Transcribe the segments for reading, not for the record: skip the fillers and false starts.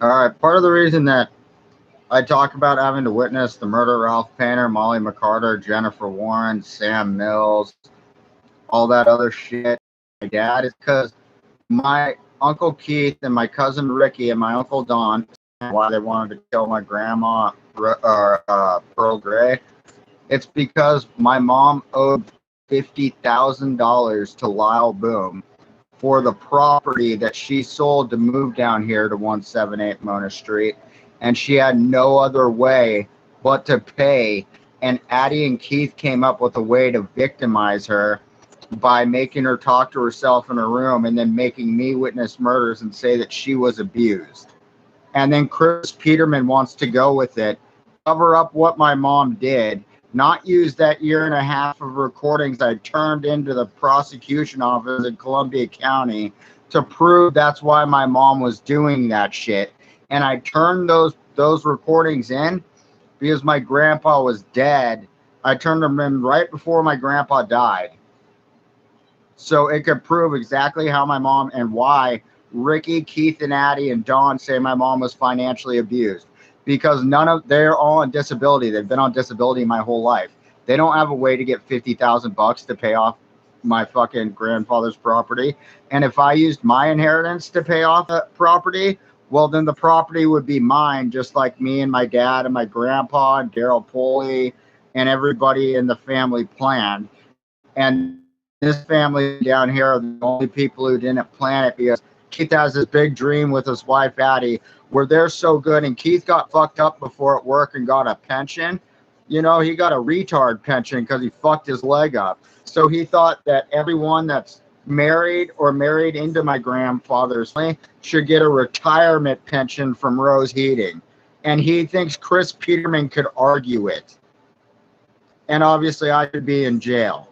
All right. Part of the reason that I talk about having to witness the murder of Ralph Painter, Molly McCarter, Jennifer Warren, Sam Mills, all that other shit, my dad, is because my Uncle Keith and my cousin Ricky and my Uncle Don, why they wanted to kill my grandma, Pearl Gray. It's because my mom owed $50,000 to Lyle Boom for the property that she sold to move down here to 178 Mona Street, and she had no other way but to pay. And Addie and Keith came up with a way to victimize her by making her talk to herself in her room and then making me witness murders and say that she was abused. And then Chris Peterman wants to go with it, cover up what my mom did, not use that year and a half of recordings I turned into the prosecution office in Columbia County to prove that's why my mom was doing that shit. And I turned those recordings in because my grandpa was dead. I turned them in right before my grandpa died. So it could prove exactly how my mom and why Ricky, Keith, and Addie and Don say my mom was financially abused. Because they're all on disability. They've been on disability my whole life. They don't have a way to get 50,000 bucks to pay off my fucking grandfather's property. And if I used my inheritance to pay off that property, well, then the property would be mine, just like me and my dad and my grandpa and Daryl Poley and everybody in the family planned. And this family down here are the only people who didn't plan it because Keith has this big dream with his wife, Addie, where they're so good. And Keith got fucked up before at work and got a pension. You know, he got a retard pension because he fucked his leg up. So he thought that everyone that's married or married into my grandfather's family should get a retirement pension from Rose Heating. And he thinks Chris Peterman could argue it. And obviously I could be in jail.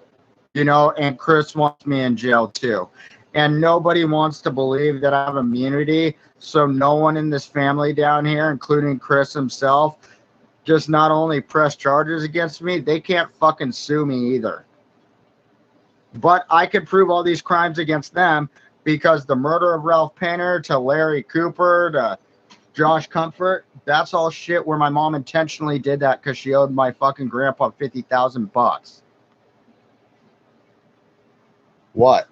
You know, and Chris wants me in jail too. And nobody wants to believe that I have immunity. So no one in this family down here, including Chris himself, just not only press charges against me, they can't fucking sue me either. But I could prove all these crimes against them because the murder of Ralph Painter to Larry Cooper to Josh Comfort, that's all shit where my mom intentionally did that because she owed my fucking grandpa 50,000 bucks. What?